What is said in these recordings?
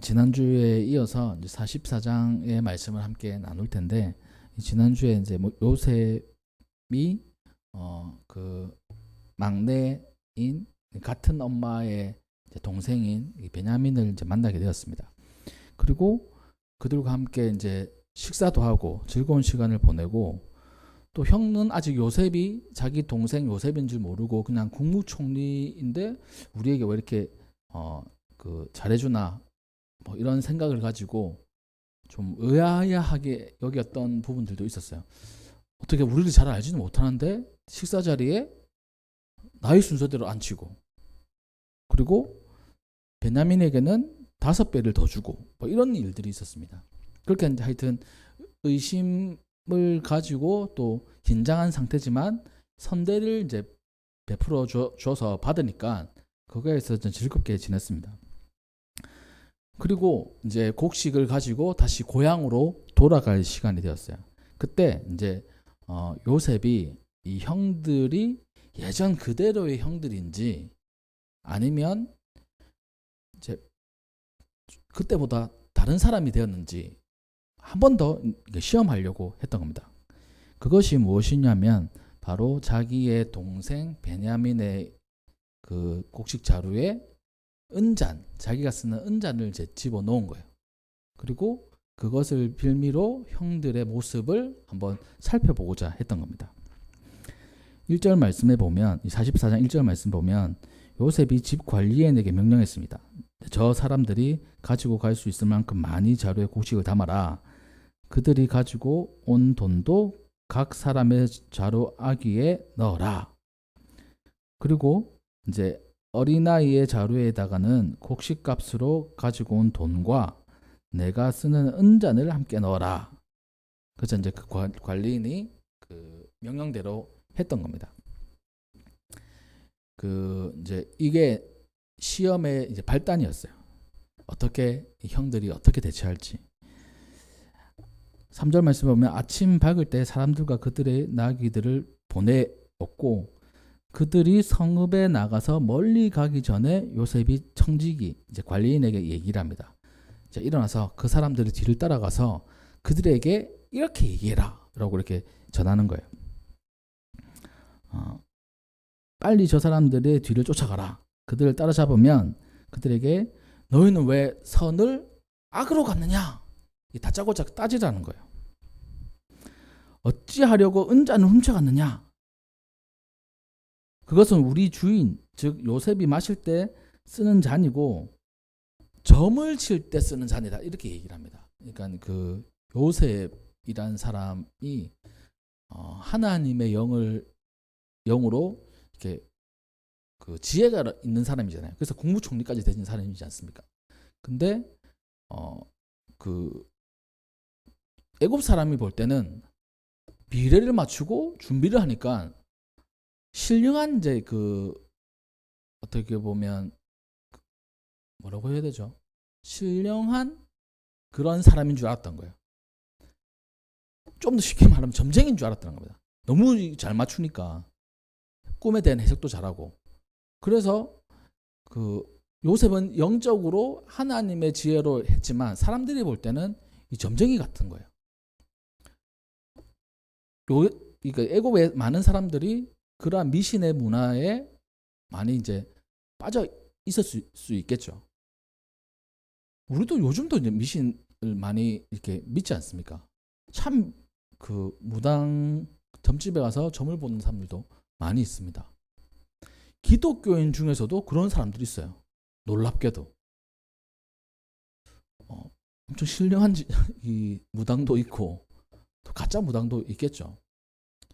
지난주에 이어서 이제 44장의 말씀을 함께 나눌 텐데, 지난주에 이제 뭐 요셉이 그 막내인 같은 엄마의 이제 동생인 이 베냐민을 이제 만나게 되었습니다. 그리고 그들과 함께 이제 식사도 하고 즐거운 시간을 보내고, 또 형은 아직 요셉이 자기 동생 요셉인 줄 모르고 그냥 국무총리인데 우리에게 왜 이렇게 잘해주나, 뭐 이런 생각을 가지고 좀 의아하게 여겼던 부분들도 있었어요. 어떻게 우리를 잘 알지는 못하는데 식사 자리에 나의 순서대로 앉히고, 그리고 베냐민에게는 5배를 더 주고, 뭐 이런 일들이 있었습니다. 그렇게 하여튼 의심을 가지고 또 긴장한 상태지만 선대를 이제 베풀어 줘서 받으니까 거기에서 좀 즐겁게 지냈습니다. 그리고 이제 곡식을 가지고 다시 고향으로 돌아갈 시간이 되었어요. 그때 이제 요셉이 이 형들이 예전 그대로의 형들인지 아니면 이제 그때보다 다른 사람이 되었는지 한 번 더 시험하려고 했던 겁니다. 그것이 무엇이냐면 바로 자기의 동생 베냐민의 그 곡식 자루에 은잔, 자기가 쓰는 은잔을 이제 집어넣은 거예요. 그리고 그것을 빌미로 형들의 모습을 한번 살펴보고자 했던 겁니다. 1절 말씀에 보면, 44장 1절 말씀 보면 요셉이 집 관리인에게 명령했습니다. 저 사람들이 가지고 갈 수 있을 만큼 많이 자루에 곡식을 담아라. 그들이 가지고 온 돈도 각 사람의 자루 아기에 넣어라. 그리고 이제 어린아이의 자루에다가는 곡식값으로 가지고 온 돈과 내가 쓰는 은잔을 함께 넣어라. 그래서 이제 그 관리인이 그 명령대로 했던 겁니다. 그 이제 이게 시험의 이제 발단이었어요. 어떻게 이 형들이 어떻게 대처할지. 3절 말씀 보면 아침 밝을 때 사람들과 그들의 나귀들을 보내었고, 그들이 성읍에 나가서 멀리 가기 전에 요셉이 청지기 이제 관리인에게 얘기를 합니다. 자, 일어나서 그 사람들의 뒤를 따라가서 그들에게 이렇게 얘기해라 라고 이렇게 전하는 거예요. 빨리 저 사람들의 뒤를 쫓아가라. 그들을 따라잡으면 그들에게 너희는 왜 선을 악으로 갚느냐, 다짜고짜 따지라는 거예요. 어찌하려고 은잔을 훔쳐갔느냐, 그것은 우리 주인 즉 요셉이 마실 때 쓰는 잔이고 점을 칠 때 쓰는 잔이다, 이렇게 얘기를 합니다. 그러니까 그 요셉이란 사람이 하나님의 영으로 이렇게 그 지혜가 있는 사람이잖아요. 그래서 국무총리까지 되신 사람이지 않습니까? 근데 그 애굽 사람이 볼 때는 비례를 맞추고 준비를 하니까 신령한 이제 그 어떻게 보면 뭐라고 해야 되죠? 신령한 그런 사람인 줄 알았던 거예요. 좀 더 쉽게 말하면 점쟁이인 줄 알았던 겁니다. 너무 잘 맞추니까 꿈에 대한 해석도 잘하고. 그래서 그 요셉은 영적으로 하나님의 지혜로 했지만 사람들이 볼 때는 이 점쟁이 같은 거예요. 그러니까 애굽의 많은 사람들이 그러한 미신의 문화에 많이 이제 빠져 있을 수 있겠죠. 우리도 요즘도 이제 미신을 많이 이렇게 믿지 않습니까? 참 그 무당 점집에 가서 점을 보는 사람들도 많이 있습니다. 기독교인 중에서도 그런 사람들이 있어요. 놀랍게도 엄청 신령한 이 무당도 있고 또 가짜 무당도 있겠죠.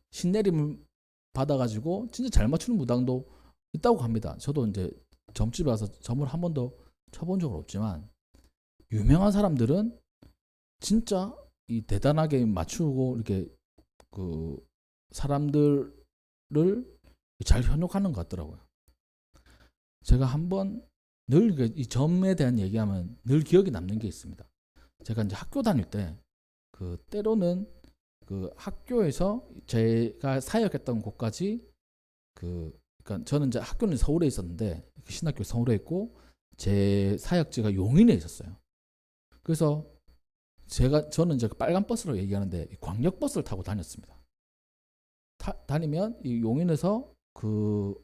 신내림을 받아가지고 진짜 잘 맞추는 무당도 있다고 합니다. 저도 이제 점집에 가서 점을 한 번도 쳐본 적은 없지만 유명한 사람들은 진짜 이 대단하게 맞추고 이렇게 그 사람들을 잘 현혹하는 것 같더라고요. 제가 한번 늘 이 점에 대한 얘기하면 늘 기억에 남는 게 있습니다. 제가 이제 학교 다닐 때 그 때로는 그 학교에서 제가 사역했던 곳까지 그러니까 저는 이제 학교는 서울에 있었는데 신학교 서울에 있고 제 사역지가 용인에 있었어요. 그래서 저는 이제 빨간 버스로 얘기하는데 광역 버스를 타고 다녔습니다. 다니면 이 용인에서 그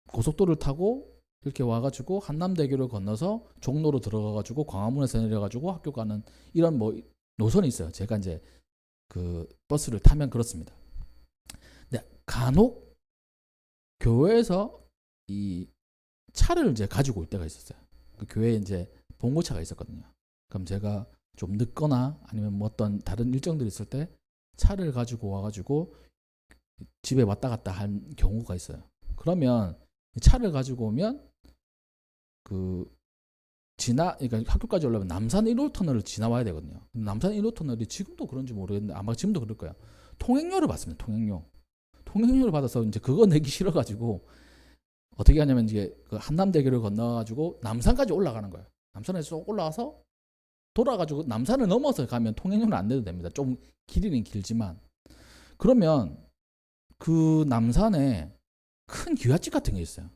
고속도로를 타고 이렇게 와가지고 한남대교를 건너서 종로로 들어가가지고 광화문에서 내려가지고 학교 가는 이런 뭐 노선이 있어요. 제가 이제 그 버스를 타면 그렇습니다. 근데 간혹 교회에서 이 차를 이제 가지고 올 때가 있었어요. 그 교회에 이제 봉고차가 있었거든요. 그럼 제가 좀 늦거나 아니면 뭐 어떤 다른 일정들이 있을 때 차를 가지고 와가지고 집에 왔다 갔다 한 경우가 있어요. 그러면 차를 가지고 오면 그러니까 학교까지 오려면 남산 1호 터널을 지나와야 되거든요. 남산 1호 터널이 지금도 그런지 모르겠는데 아마 지금도 그럴 거예요. 통행료를 받습니다. 통행료를 받아서 이제 그거 내기 싫어가지고 어떻게 하냐면 이제 그 한남대교를 건너가지고 남산까지 올라가는 거예요. 남산에서 쭉 올라와서 돌아가지고 남산을 넘어서 가면 통행료는 안 내도 됩니다. 좀 길이는 길지만 그러면 그 남산에 큰 기와집 같은 게 있어요.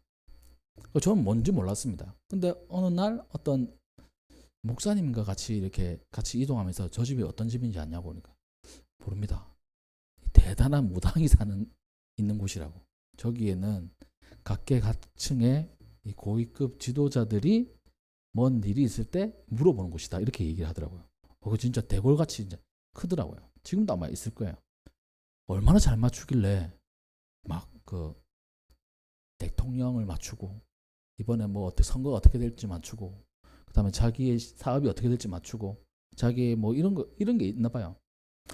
저는 뭔지 몰랐습니다. 근데 어느 날 어떤 목사님과 같이 이렇게 같이 이동하면서 저 집이 어떤 집인지 아냐고 보니까 모릅니다. 대단한 무당이 있는 곳이라고. 저기에는 각계각층의 이 고위급 지도자들이 뭔 일이 있을 때 물어보는 곳이다. 이렇게 얘기를 하더라고요. 그거 진짜 대골같이 진짜 크더라고요. 지금도 아마 있을 거예요. 얼마나 잘 맞추길래 막 그 대통령을 맞추고 이번에 뭐 어떻게 선거가 어떻게 될지 맞추고 그다음에 자기의 사업이 어떻게 될지 맞추고 자기 뭐 이런 게 있나 봐요.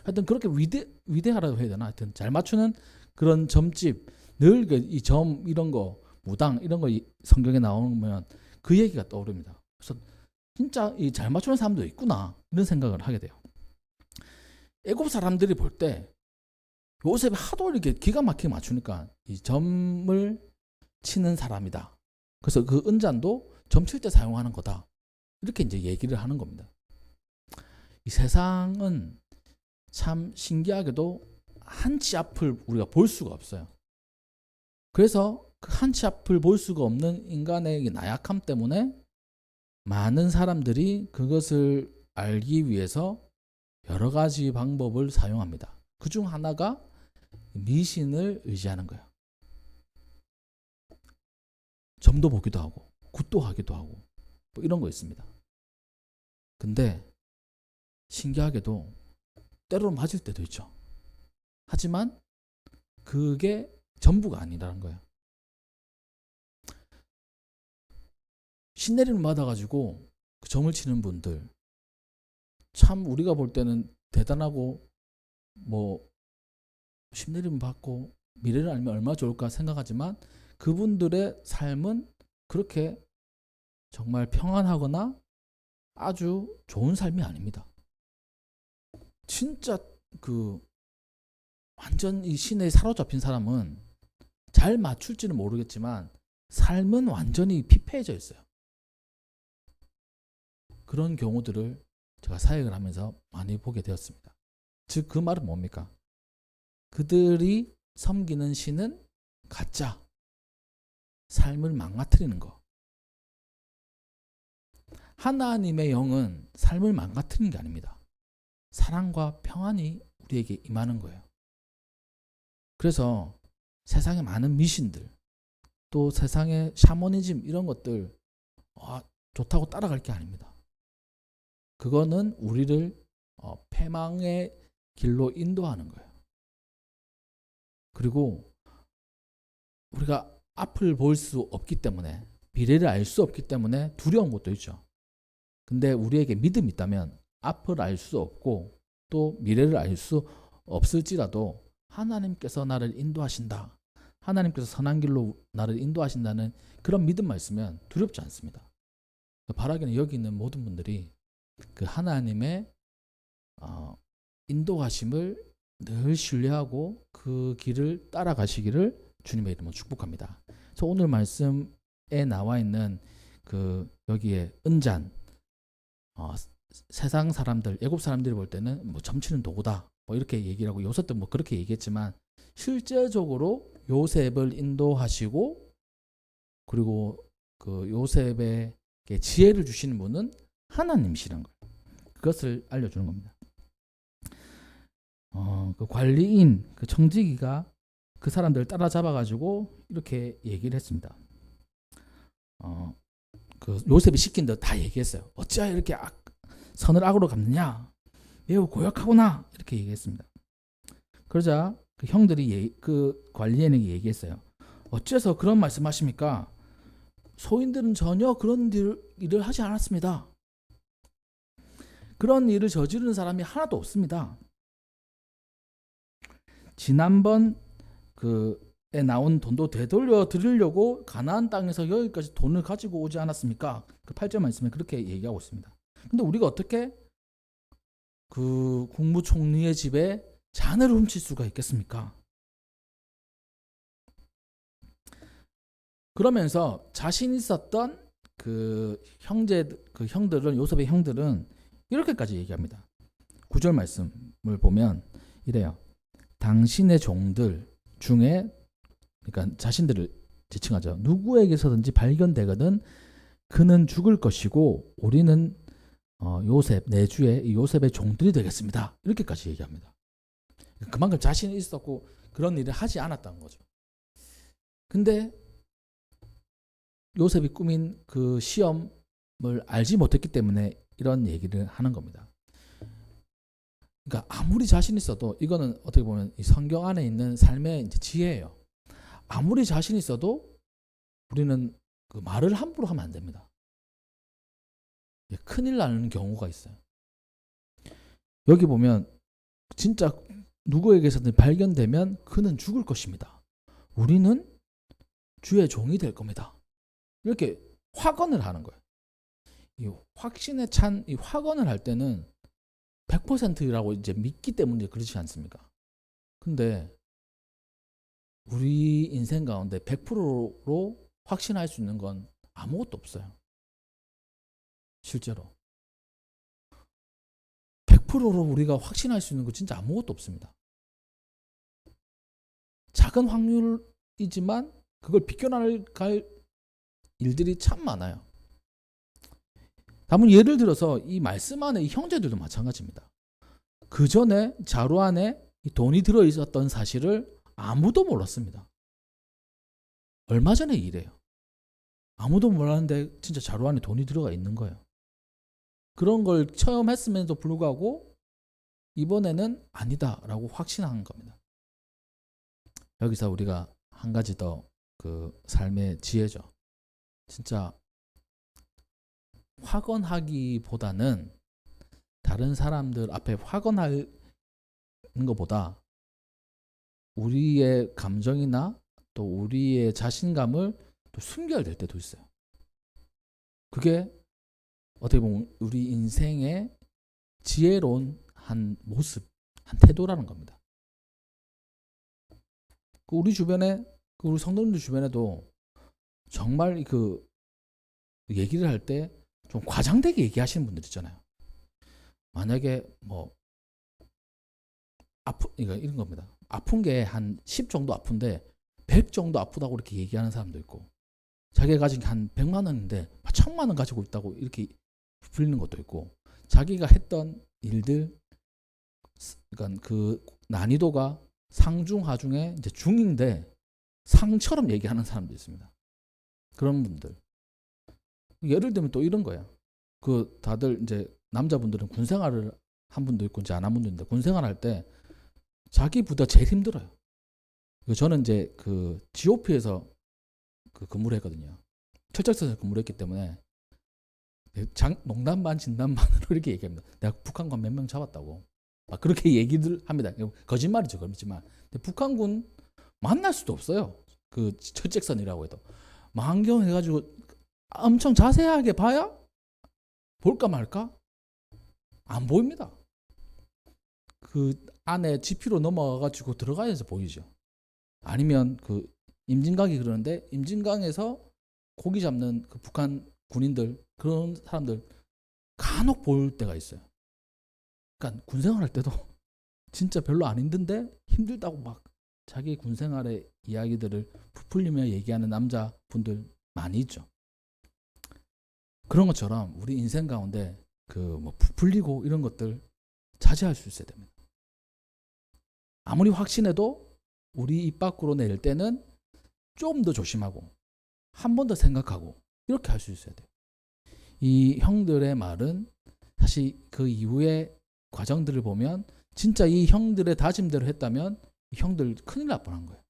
하여튼 그렇게 위대하라고 해야 되나? 하여튼 잘 맞추는 그런 점집 늘 이 점 이런 거 무당 이런 거 성경에 나오면 그 얘기가 떠오릅니다. 그래서 진짜 이 잘 맞추는 사람도 있구나 이런 생각을 하게 돼요. 애굽 사람들이 볼 때 요셉이 하도 이렇게 기가 막히게 맞추니까 이 점을 치는 사람이다. 그래서 그 은잔도 점 칠 때 사용하는 거다. 이렇게 이제 얘기를 하는 겁니다. 이 세상은 참 신기하게도 한치 앞을 우리가 볼 수가 없어요. 그래서 그 한치 앞을 볼 수가 없는 인간의 나약함 때문에 많은 사람들이 그것을 알기 위해서 여러 가지 방법을 사용합니다. 그중 하나가 미신을 의지하는 거예요. 점도 보기도 하고 굿도 하기도 하고 뭐 이런 거 있습니다. 근데 신기하게도 때로는 맞을 때도 있죠. 하지만 그게 전부가 아니라는 거예요. 신내림을 받아가지고 그 점을 치는 분들 참 우리가 볼 때는 대단하고 뭐 신내림 받고 미래를 알면 얼마나 좋을까 생각하지만 그분들의 삶은 그렇게 정말 평안하거나 아주 좋은 삶이 아닙니다. 진짜 완전 이 신에 사로잡힌 사람은 잘 맞출지는 모르겠지만 삶은 완전히 피폐해져 있어요. 그런 경우들을 제가 사역을 하면서 많이 보게 되었습니다. 즉 그 말은 뭡니까? 그들이 섬기는 신은 가짜, 삶을 망가뜨리는 거. 하나님의 영은 삶을 망가뜨리는 게 아닙니다. 사랑과 평안이 우리에게 임하는 거예요. 그래서 세상에 많은 미신들, 또 세상의 샤머니즘 이런 것들 좋다고 따라갈 게 아닙니다. 그거는 우리를 패망의 길로 인도하는 거예요. 그리고 우리가 앞을 볼 수 없기 때문에 미래를 알 수 없기 때문에 두려운 것도 있죠. 근데 우리에게 믿음이 있다면 앞을 알 수 없고 또 미래를 알 수 없을지라도 하나님께서 나를 인도하신다. 하나님께서 선한 길로 나를 인도하신다는 그런 믿음만 있으면 두렵지 않습니다. 바라기는 여기 있는 모든 분들이 그 하나님의 인도하심을 늘 신뢰하고 그 길을 따라가시기를 주님의 이름으로 축복합니다. 그래서 오늘 말씀에 나와 있는 여기에 은잔 세상 사람들, 애굽 사람들이 볼 때는 뭐 점치는 도구다 뭐 이렇게 얘기를 하고 요셉도 뭐 그렇게 얘기했지만 실제적으로 요셉을 인도하시고 그리고 그 요셉에게 지혜를 주시는 분은 하나님이시라는 거예요. 그것을 알려주는 겁니다. 그 관리인, 그 청지기가 그 사람들을 따라잡아가지고 이렇게 얘기를 했습니다. 그 요셉이 시킨 대로 다 얘기했어요. 어찌하여 이렇게 선을 악으로 갚느냐? 매우 고약하구나. 이렇게 얘기했습니다. 그러자 그 형들이 그 관리인에게 얘기했어요. 어째서 그런 말씀하십니까? 소인들은 전혀 그런 일을 하지 않았습니다. 그런 일을 저지르는 사람이 하나도 없습니다. 지난번 그에 나온 돈도 되돌려 드리려고 가나안 땅에서 여기까지 돈을 가지고 오지 않았습니까? 그 8절 말씀에 그렇게 얘기하고 있습니다. 근데 우리가 어떻게 그 국무총리의 집에 잔을 훔칠 수가 있겠습니까? 그러면서 자신 있었던 그 형들은, 요셉의 형들은 이렇게까지 얘기합니다. 9절 말씀을 보면 이래요. 당신의 종들 중에, 그러니까 자신들을 지칭하죠. 누구에게서든지 발견되거든 그는 죽을 것이고 우리는 요셉, 내주의 요셉의 종들이 되겠습니다. 이렇게까지 얘기합니다. 그만큼 자신이 있었고 그런 일을 하지 않았다는 거죠. 근데 요셉이 꾸민 그 시험을 알지 못했기 때문에 이런 얘기를 하는 겁니다. 그러니까 아무리 자신 있어도, 이거는 어떻게 보면 이 성경 안에 있는 삶의 이제 지혜예요. 아무리 자신 있어도 우리는 그 말을 함부로 하면 안 됩니다. 큰일 나는 경우가 있어요. 여기 보면 진짜 누구에게서든 발견되면 그는 죽을 것입니다. 우리는 주의 종이 될 겁니다. 이렇게 확언을 하는 거예요. 이 확신에 찬 이 확언을 할 때는 100%라고 이제 믿기 때문에 그렇지 않습니까? 근데 우리 인생 가운데 100%로 확신할 수 있는 건 아무것도 없어요. 실제로 100%로 우리가 확신할 수 있는 거 진짜 아무것도 없습니다. 작은 확률이지만 그걸 비껴나갈 일들이 참 많아요. 다만 예를 들어서 이 말씀 안에 이 형제들도 마찬가지입니다. 그 전에 자루 안에 돈이 들어있었던 사실을 아무도 몰랐습니다. 얼마 전에 일이에요. 아무도 몰랐는데 진짜 자루 안에 돈이 들어가 있는 거예요. 그런 걸 체험했음에도 불구하고 이번에는 아니다라고 확신한 겁니다. 여기서 우리가 한 가지 더 그 삶의 지혜죠. 진짜 확언하기보다는 다른 사람들 앞에 확언하는 것보다 우리의 감정이나 또 우리의 자신감을 또 숨겨야 될 때도 있어요. 그게 어떻게 보면 우리 인생의 지혜로운 한 모습, 한 태도라는 겁니다. 우리 주변에, 우리 성도님들 주변에도 정말 그 얘기를 할 때 좀 과장되게 얘기하시는 분들 있잖아요. 만약에 뭐 그러니까 이런 겁니다. 아픈 게 한 10 정도 아픈데 100 정도 아프다고 이렇게 얘기하는 사람도 있고, 자기가 가진 게 한 100만 원인데 1000만 원 가지고 있다고 이렇게 불리는 것도 있고, 자기가 했던 일들, 그러니까 그 난이도가 상중 하중에 이제 중인데 상처럼 얘기하는 사람도 있습니다. 그런 분들. 예를 들면 또 이런 거야. 그 다들 이제 남자분들은 군 생활을 한 분도 있고 이제 안 한 분도 있는데, 군 생활 할 때 자기 부대가 제일 힘들어요. 저는 이제 그 GOP에서 그 근무를 했거든요. 철책선에서 근무를 했기 때문에 농담 반 진담 반으로 이렇게 얘기합니다. 내가 북한군 몇 명 잡았다고. 그렇게 얘기들 합니다. 거짓말이죠, 그렇지만. 근데 북한군 만날 수도 없어요. 그 철책선이라고 해도. 망경 해가지고 엄청 자세하게 봐야 볼까 말까? 안 보입니다. 그 안에 지피로 넘어가가지고 들어가야지 보이죠. 아니면 그 임진강이 그러는데, 임진강에서 고기 잡는 그 북한 군인들, 그런 사람들 간혹 볼 때가 있어요. 그러니까 군생활 할 때도 진짜 별로 안 힘든데 힘들다고 막 자기 군생활의 이야기들을 부풀리며 얘기하는 남자분들 많이 있죠. 그런 것처럼 우리 인생 가운데 그 뭐 부풀리고 이런 것들 자제할 수 있어야 됩니다. 아무리 확신해도 우리 입 밖으로 낼 때는 좀 더 조심하고 한 번 더 생각하고 이렇게 할 수 있어야 돼요. 이 형들의 말은 사실 그 이후의 과정들을 보면 진짜 이 형들의 다짐대로 했다면 이 형들 큰일 날 뻔한 거예요.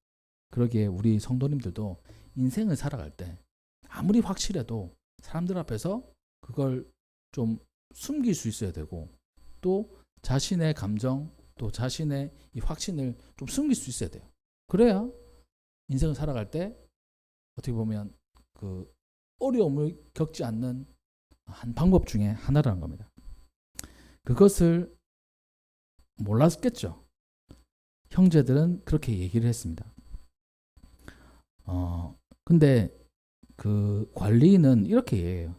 그러기에 우리 성도님들도 인생을 살아갈 때 아무리 확실해도 사람들 앞에서 그걸 좀 숨길 수 있어야 되고 또 자신의 감정 또 자신의 이 확신을 좀 숨길 수 있어야 돼요. 그래야 인생을 살아갈 때 어떻게 보면 그 어려움을 겪지 않는 한 방법 중에 하나라는 겁니다. 그것을 몰랐겠죠. 형제들은 그렇게 얘기를 했습니다. 근데 그 관리인은 이렇게 얘기해요.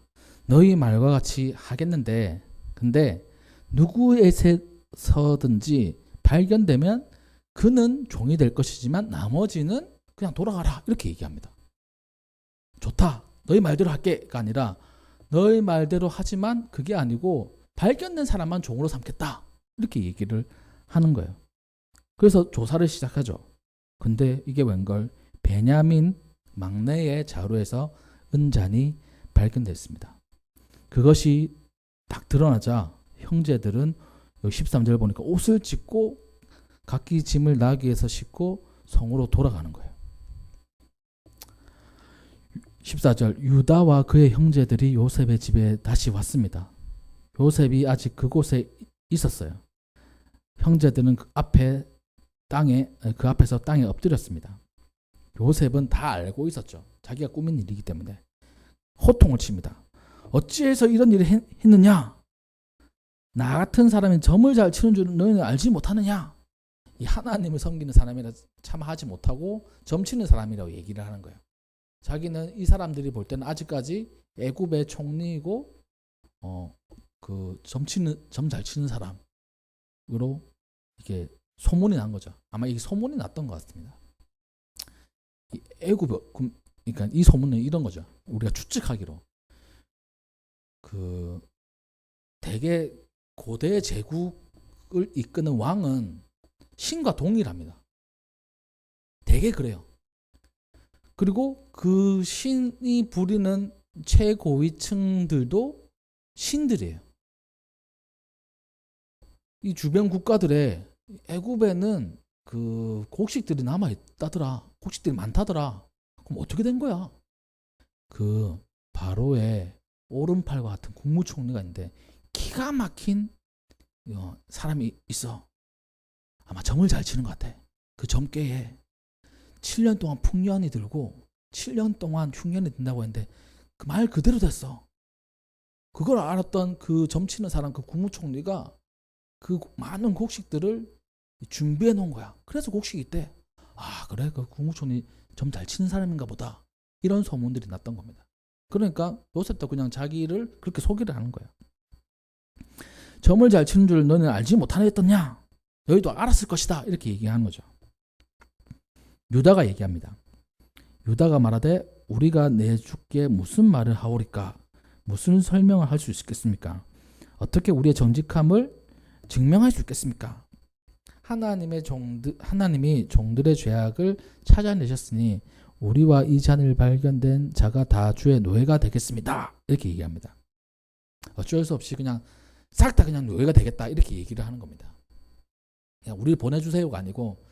너희 말과 같이 하겠는데 근데 누구에서든지 발견되면 그는 종이 될 것이지만 나머지는 그냥 돌아가라 이렇게 얘기합니다. 좋다. 너희 말대로 할게가 아니라 너희 말대로 하지만 그게 아니고 발견된 사람만 종으로 삼겠다. 이렇게 얘기를 하는 거예요. 그래서 조사를 시작하죠. 근데 이게 웬걸 베냐민 막내의 자루에서 은잔이 발견됐습니다. 그것이 딱 드러나자 형제들은 13절 보니까 옷을 찢고 각기 짐을 나귀에서 싣고 성으로 돌아가는 거예요. 14절 유다와 그의 형제들이 요셉의 집에 다시 왔습니다. 요셉이 아직 그곳에 있었어요. 형제들은 그 앞에서 땅에 엎드렸습니다. 요셉은 다 알고 있었죠. 자기가 꾸민 일이기 때문에 호통을 칩니다. 어찌해서 이런 일을 했느냐? 나 같은 사람이 점을 잘 치는 줄 너희는 알지 못하느냐? 이 하나님을 섬기는 사람이라 참 하지 못하고 점 치는 사람이라고 얘기를 하는 거예요. 자기는 이 사람들이 볼 때는 아직까지 애굽의 총리이고 그 점 잘 치는 사람으로 이게 소문이 난 거죠. 아마 이게 소문이 났던 것 같습니다. 그러니까 이 소문은 이런 거죠. 우리가 추측하기로 그 대개 고대 제국을 이끄는 왕은 신과 동일합니다. 대개 그래요. 그리고 그 신이 부리는 최고위층들도 신들이에요. 이 주변 국가들의 애굽에는 그 곡식들이 남아 있다더라. 곡식들이 많다더라. 그럼 어떻게 된 거야? 그 바로의 오른팔과 같은 국무총리가 있는데 기가 막힌 사람이 있어. 아마 점을 잘 치는 것 같아. 그 점괘에 7년 동안 풍년이 들고 7년 동안 흉년이 든다고 했는데 그 말 그대로 됐어. 그걸 알았던 그 점치는 사람, 그 국무총리가 그 많은 곡식들을 준비해 놓은 거야. 그래서 곡식이 있대. 아, 그래? 그 국무총리 점 잘 치는 사람인가 보다. 이런 소문들이 났던 겁니다. 그러니까 요셉도 그냥 자기를 그렇게 소개를 하는 거야. 점을 잘 치는 줄 너는 알지 못하겠더냐? 너희도 알았을 것이다. 이렇게 얘기하는 거죠. 유다가 얘기합니다. 유다가 말하되 우리가 내 주께 무슨 말을 하오리까? 무슨 설명을 할 수 있겠습니까? 어떻게 우리의 정직함을 증명할 수 있겠습니까? 하나님이 종들의 죄악을 찾아내셨으니 우리와 이 잔을 발견된 자가 다 주의 노예가 되겠습니다. 이렇게 얘기합니다. 어쩔 수 없이 그냥 싹 다 그냥 노예가 되겠다 이렇게 얘기를 하는 겁니다. 그냥 우리를 보내주세요가 아니고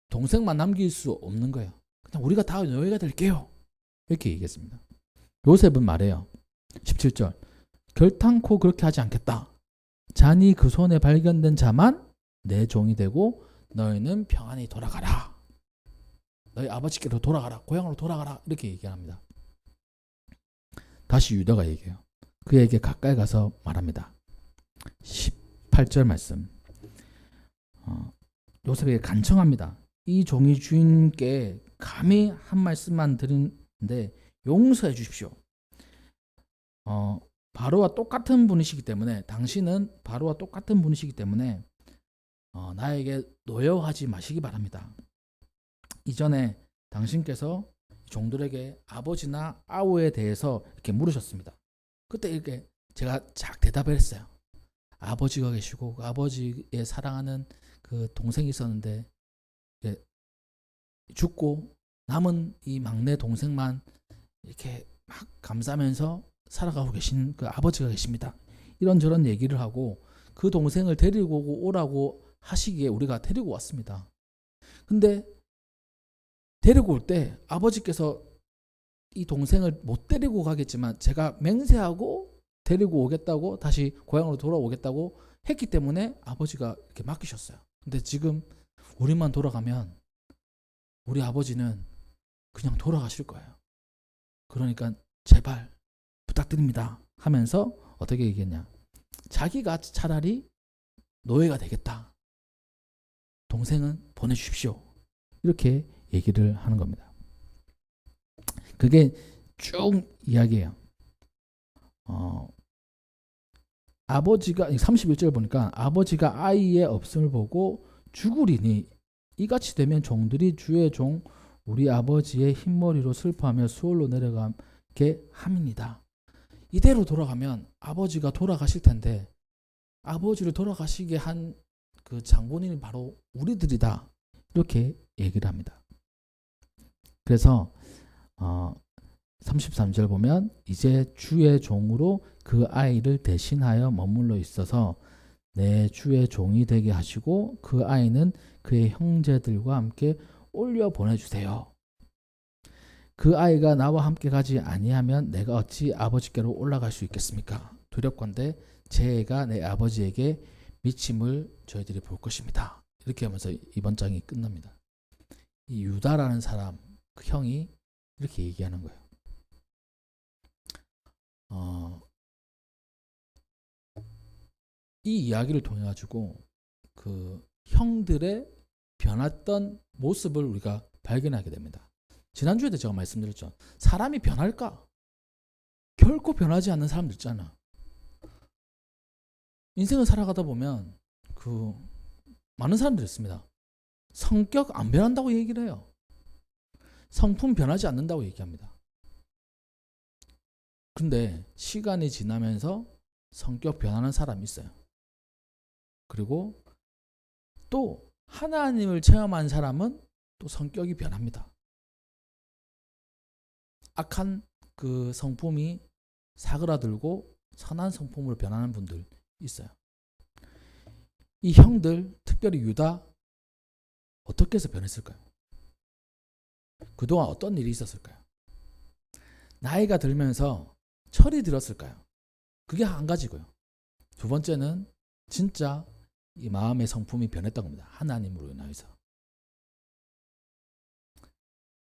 동생만 남길 수 없는 거예요. 그냥 우리가 다 노예가 될게요. 이렇게 얘기했습니다. 요셉은 말해요. 17절 결탄코 그렇게 하지 않겠다. 잔이 그 손에 발견된 자만 내 종이 되고 너희는 평안히 돌아가라. 너희 아버지께로 돌아가라. 고향으로 돌아가라. 이렇게 얘기합니다. 다시 유다가 얘기해요. 그에게 가까이 가서 말합니다. 18절 말씀. 요셉에게 간청합니다. 이 종이 주인께 감히 한 말씀만 드리는데 용서해 주십시오. 바로와 똑같은 분이시기 때문에 당신은 바로와 똑같은 분이시기 때문에 나에게 노여워하지 마시기 바랍니다. 이전에 당신께서 종들에게 아버지나 아우에 대해서 이렇게 물으셨습니다. 그때 이렇게 제가 쫙 대답을 했어요. 아버지가 계시고 그 아버지의 사랑하는 그 동생이 있었는데 죽고 남은 이 막내 동생만 이렇게 막 감싸면서 살아가고 계신 그 아버지가 계십니다. 이런저런 얘기를 하고 그 동생을 데리고 오라고 하시기에 우리가 데리고 왔습니다. 근데 데리고 올 때 아버지께서 이 동생을 못 데리고 가겠지만 제가 맹세하고 데리고 오겠다고 다시 고향으로 돌아오겠다고 했기 때문에 아버지가 이렇게 맡기셨어요. 근데 지금 우리만 돌아가면 우리 아버지는 그냥 돌아가실 거예요. 그러니까 제발 부탁드립니다 하면서 어떻게 얘기했냐. 자기가 차라리 노예가 되겠다. 동생은 보내주십시오. 이렇게 얘기를 하는 겁니다. 그게 쭉 이야기예요. 아버지가 31절 보니까 아버지가 아이의 없음을 보고 죽으리니 이같이 되면 종들이 주의 종 우리 아버지의 흰머리로 슬퍼하며 수월로 내려가게 함이니이다. 이대로 돌아가면 아버지가 돌아가실 텐데 아버지를 돌아가시게 한 그 장본인이 바로 우리들이다. 이렇게 얘기를 합니다. 그래서 33절 보면 이제 주의 종으로 그 아이를 대신하여 머물러 있어서 내 주의 종이 되게 하시고 그 아이는 그의 형제들과 함께 올려 보내주세요. 그 아이가 나와 함께 가지 아니하면 내가 어찌 아버지께로 올라갈 수 있겠습니까? 두렵건대 제 애가 내 아버지에게 미침을 저희들이 볼 것입니다. 이렇게 하면서 이번 장이 끝납니다. 이 유다라는 사람, 그 형이 이렇게 얘기하는 거예요. 이 이야기를 통해 가지고 그 형들의 변했던 모습을 우리가 발견하게 됩니다. 지난주에도 제가 말씀드렸죠. 사람이 변할까? 결코 변하지 않는 사람들 있잖아. 인생을 살아가다 보면 그 많은 사람들이 있습니다. 성격 안 변한다고 얘기를 해요. 성품 변하지 않는다고 얘기합니다. 근데 시간이 지나면서 성격 변하는 사람이 있어요. 그리고 또 하나님을 체험한 사람은 또 성격이 변합니다. 악한 그 성품이 사그라들고 선한 성품으로 변하는 분들 있어요. 이 형들, 특별히 유다 어떻게 해서 변했을까요? 그동안 어떤 일이 있었을까요? 나이가 들면서 철이 들었을까요? 그게 한 가지고요. 두 번째는 진짜 이 마음의 성품이 변했던 겁니다. 하나님으로 인하여서.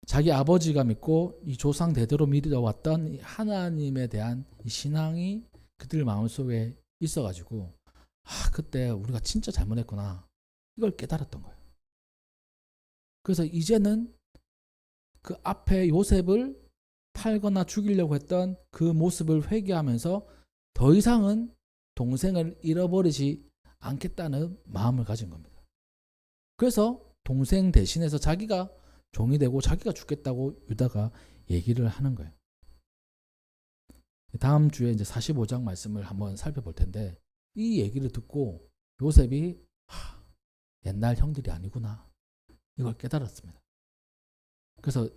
자기 아버지가 믿고 이 조상 대대로 믿어왔던 이 하나님에 대한 이 신앙이 그들 마음속에 있어가지고 그때 우리가 진짜 잘못했구나. 이걸 깨달았던 거예요. 그래서 이제는 그 앞에 요셉을 팔거나 죽이려고 했던 그 모습을 회개하면서 더 이상은 동생을 잃어버리지 않겠다는 마음을 가진 겁니다. 그래서 동생 대신해서 자기가 종이 되고 자기가 죽겠다고 유다가 얘기를 하는 거예요. 다음 주에 이제 45장 말씀을 한번 살펴볼 텐데 이 얘기를 듣고 요셉이 옛날 형들이 아니구나. 이걸 깨달았습니다. 그래서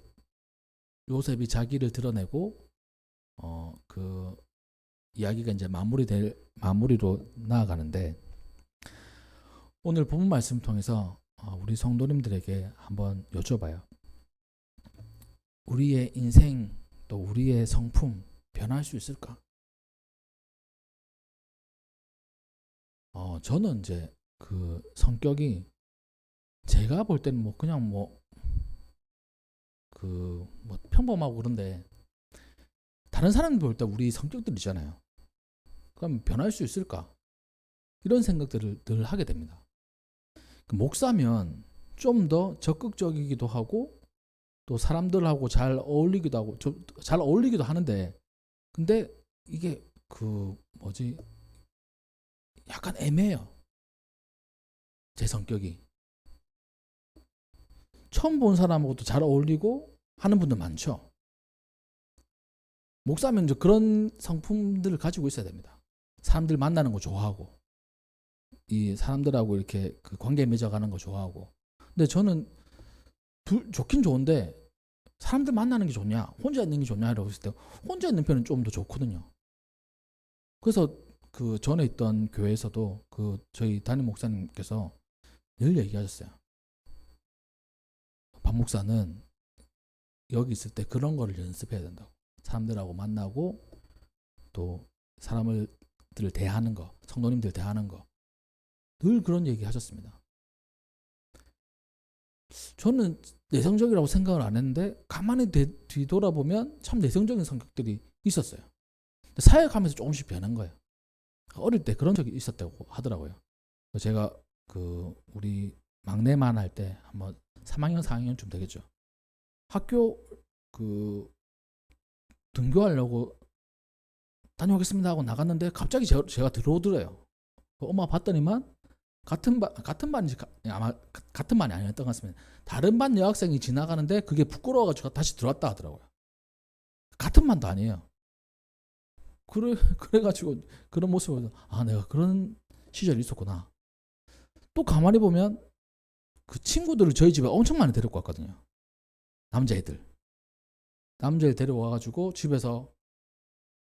요셉이 자기를 드러내고 그 이야기가 이제 마무리로 나아가는데 오늘 본문 말씀을 통해서 우리 성도님들에게 한번 여쭤봐요. 우리의 인생 또 우리의 성품 변할 수 있을까? 저는 이제 그 성격이 제가 볼 때는 뭐 그냥 평범하고 그런데 다른 사람들 볼 때 우리 성격들 있잖아요. 그럼 변할 수 있을까? 이런 생각들을 늘 하게 됩니다. 목사면 좀 더 적극적이기도 하고 또 사람들하고 잘 어울리기도 하는데 근데 이게 약간 애매해요. 제 성격이 처음 본 사람하고도 잘 어울리고 하는 분들 많죠. 목사면 이제 그런 성품들을 가지고 있어야 됩니다. 사람들 만나는 거 좋아하고, 이 사람들하고 이렇게 그 관계 맺어가는 거 좋아하고. 근데 저는 좋긴 좋은데 사람들 만나는 게 좋냐, 혼자 있는 게 좋냐 이러고 있을 때 혼자 있는 편은 좀 더 좋거든요. 그래서 그 전에 있던 교회에서도 그 저희 담임 목사님께서 늘 얘기하셨어요. 박 목사는 여기 있을 때 그런 거를 연습해야 된다고. 사람들하고 만나고 또 사람들을 대하는 거, 성도님들 대하는 거, 늘 그런 얘기 하셨습니다. 저는 내성적이라고 생각을 안 했는데 가만히 뒤돌아보면 참 내성적인 성격들이 있었어요. 사역하면서 조금씩 변한 거예요. 어릴 때 그런 적이 있었다고 하더라고요. 제가 그 우리 막내만 할 때 한번 3학년 4학년쯤 되겠죠. 학교 그 등교하려고 다녀오겠습니다 하고 나갔는데 갑자기 제가 들어오더래요. 엄마 봤더니만 같은 반인지 아마 같은 반이 아니었던 것 같습니다. 다른 반 여학생이 지나가는데 그게 부끄러워가지고 다시 들어왔다 하더라고요. 같은 반도 아니에요. 그래가지고 그런 모습을 내가 그런 시절이 있었구나. 또 가만히 보면 그 친구들을 저희 집에 엄청 많이 데리고 왔거든요. 남자애들 데려와가지고 집에서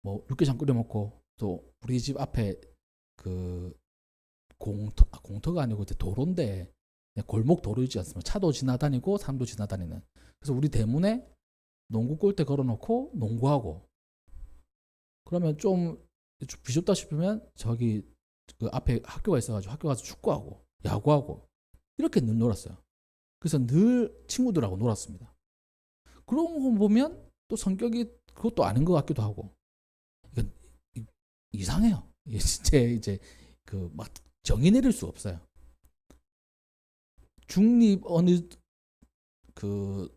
뭐 육개장 끓여 먹고, 또 우리 집 앞에 그 공터가 아니고 도로인데 골목 도로 있지 않습니까? 차도 지나다니고 사람도 지나다니는. 그래서 우리 대문에 농구 골대 걸어놓고 농구하고, 그러면 좀 비좁다 싶으면 저기 그 앞에 학교가 있어가지고 학교 가서 축구하고 야구하고 이렇게 늘 놀았어요. 그래서 늘 친구들하고 놀았습니다. 그런 거 보면 또 성격이 그것도 아닌 것 같기도 하고, 이건 이상해요. 진짜 이제 그 막 정의 내릴 수 없어요. 중립 어느 그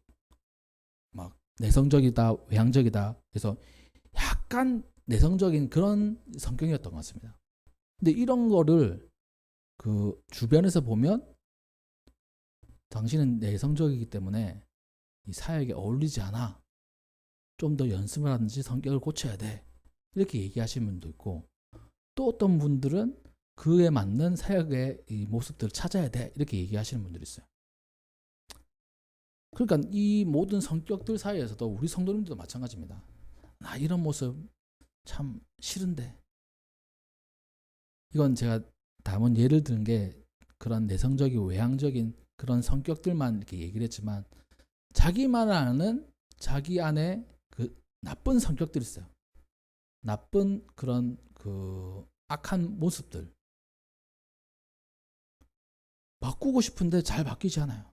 막 내성적이다, 외향적이다. 그래서 약간 내성적인 그런 성격이었던 것 같습니다. 근데 이런 거를 그 주변에서 보면 당신은 내성적이기 때문에 이 사역에 어울리지 않아. 좀 더 연습을 하든지 성격을 고쳐야 돼. 이렇게 얘기하시는 분도 있고, 또 어떤 분들은 그에 맞는 사역의 이 모습들을 찾아야 돼. 이렇게 얘기하시는 분들이 있어요. 그러니까 이 모든 성격들 사이에서도 우리 성도님들도 마찬가지입니다. 나 이런 모습 참 싫은데. 이건 제가 담은 예를 든 게 그런 내성적이고 외향적인 그런 성격들만 이렇게 얘기를 했지만, 자기만 아는 자기 안에 그 나쁜 성격들이 있어요. 나쁜 그런 그 악한 모습들. 바꾸고 싶은데 잘 바뀌지 않아요.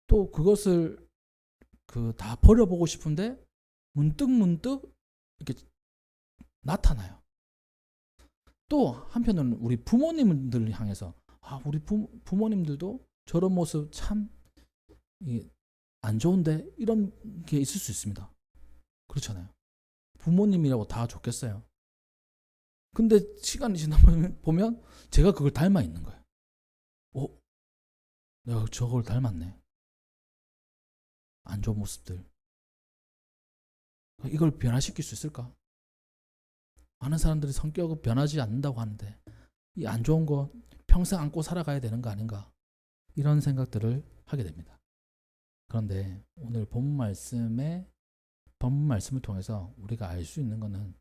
또 그것을 그 다 버려보고 싶은데 문득 이렇게 나타나요. 또 한편으로는 우리 부모님들 향해서 우리 부모님들도 저런 모습 참 안 좋은데, 이런 게 있을 수 있습니다. 그렇잖아요. 부모님이라고 다 좋겠어요. 근데 시간이 지나보면 제가 그걸 닮아 있는 거예요. 내가 저걸 닮았네. 안 좋은 모습들. 이걸 변화시킬 수 있을까? 많은 사람들이 성격을 변하지 않는다고 하는데 이 안 좋은 거 평생 안고 살아가야 되는 거 아닌가? 이런 생각들을 하게 됩니다. 그런데 오늘 본문 말씀을 통해서 우리가 알 수 있는 것은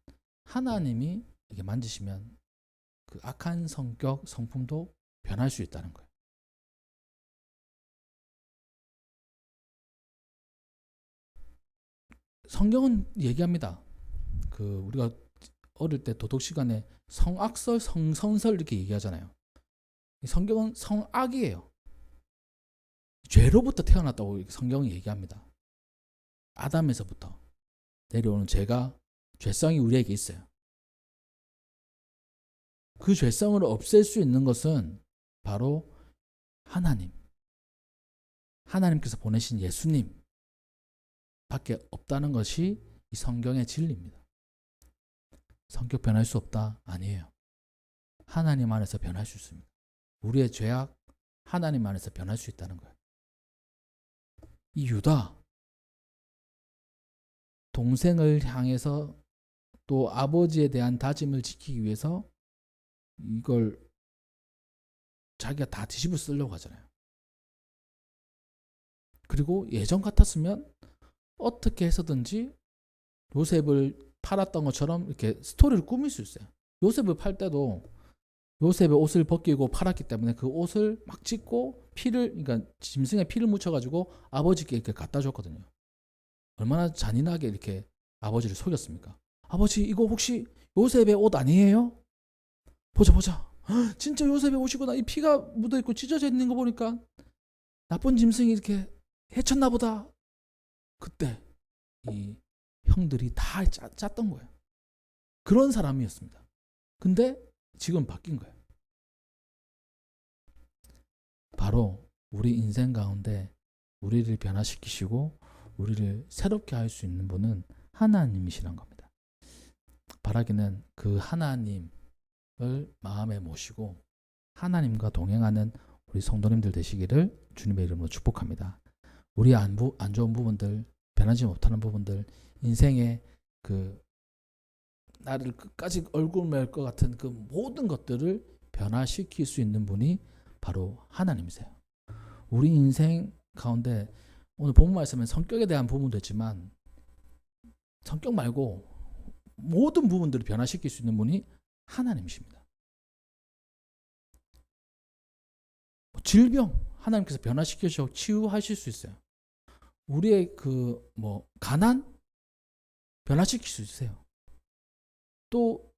하나님이 이게 만지시면 그 악한 성격, 성품도 변할 수 있다는 거예요. 성경은 얘기합니다. 그 우리가 어릴 때 도덕 시간에 성악설, 성선설 이렇게 얘기하잖아요. 성경은 성악이에요. 죄로부터 태어났다고 성경은 얘기합니다. 아담에서부터 내려오는 죄성이 우리에게 있어요. 그 죄성을 없앨 수 있는 것은 바로 하나님께서 보내신 예수님 밖에 없다는 것이 이 성경의 진리입니다. 성격 변할 수 없다? 아니에요. 하나님 안에서 변할 수 있습니다. 우리의 죄악 하나님 안에서 변할 수 있다는 거예요. 이 유다 동생을 향해서 또 아버지에 대한 다짐을 지키기 위해서 이걸 자기가 다 뒤집어 쓰려고 하잖아요. 그리고 예전 같았으면 어떻게 해서든지 요셉을 팔았던 것처럼 이렇게 스토리를 꾸밀 수 있어요. 요셉을 팔 때도 요셉의 옷을 벗기고 팔았기 때문에 그 옷을 막 찢고 그러니까 짐승에 피를 묻혀가지고 아버지께 이렇게 갖다 줬거든요. 얼마나 잔인하게 이렇게 아버지를 속였습니까? 아버지, 이거 혹시 요셉의 옷 아니에요? 보자. 진짜 요셉의 옷이구나. 이 피가 묻어있고 찢어져 있는 거 보니까 나쁜 짐승이 이렇게 해쳤나 보다. 그때 이 형들이 다 짰던 거예요. 그런 사람이었습니다. 근데 지금 바뀐 거예요. 바로 우리 인생 가운데 우리를 변화시키시고 우리를 새롭게 할 수 있는 분은 하나님이시란 겁니다. 바라기는 그 하나님을 마음에 모시고 하나님과 동행하는 우리 성도님들 되시기를 주님의 이름으로 축복합니다. 우리 안 좋은 부분들, 변하지 못하는 부분들, 인생의 그 나를 끝까지 얼굴 맬 것 같은 그 모든 것들을 변화시킬 수 있는 분이 바로 하나님이세요. 우리 인생 가운데 오늘 본문 말씀은 성격에 대한 부분도 있지만 성격 말고 모든 부분들을 변화시킬 수 있는 분이 하나님이십니다. 질병 하나님께서 변화시켜서 치유하실 수 있어요. 우리의 가난 변화시킬 수 있어요. 또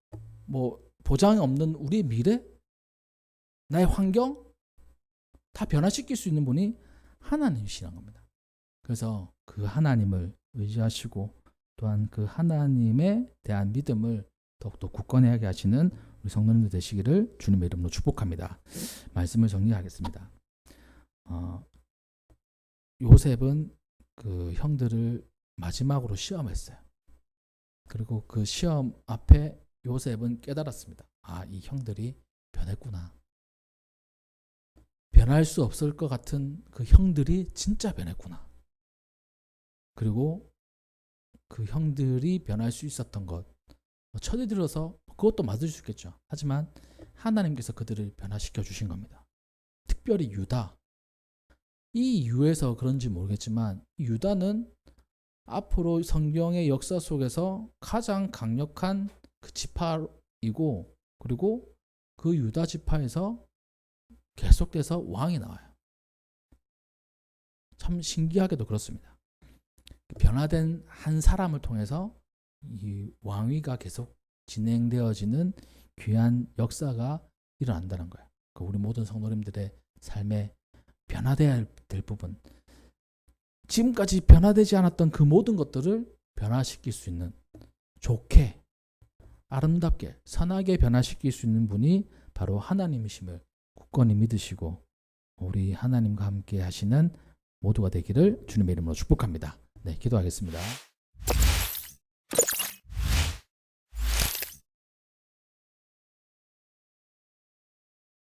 보장이 없는 우리의 미래, 나의 환경 다 변화시킬 수 있는 분이 하나님이시란 겁니다. 그래서 그 하나님을 의지하시고 또한 그 하나님에 대한 믿음을 더욱더 굳건하게 하시는 우리 성도님들 되시기를 주님의 이름으로 축복합니다. 말씀을 정리하겠습니다. 요셉은 그 형들을 마지막으로 시험했어요. 그리고 그 시험 앞에 요셉은 깨달았습니다. 이 형들이 변했구나. 변할 수 없을 것 같은 그 형들이 진짜 변했구나. 그리고 그 형들이 변할 수 있었던 것, 천이 들어서 그것도 맞을 수 있겠죠. 하지만 하나님께서 그들을 변화시켜 주신 겁니다. 특별히 유다. 이 이유에서 그런지 모르겠지만 유다는 앞으로 성경의 역사 속에서 가장 강력한 그 지파이고, 그리고 그 유다 지파에서 계속돼서 왕이 나와요. 참 신기하게도 그렇습니다. 변화된 한 사람을 통해서 이 왕위가 계속 진행되어지는 귀한 역사가 일어난다는 거예요. 우리 모든 성도님들의 삶에 변화돼야 될 부분, 지금까지 변화되지 않았던 그 모든 것들을 변화시킬 수 있는, 좋게, 아름답게, 선하게 변화시킬 수 있는 분이 바로 하나님이심을 굳건히 믿으시고 우리 하나님과 함께 하시는 모두가 되기를 주님의 이름으로 축복합니다. 네, 기도하겠습니다.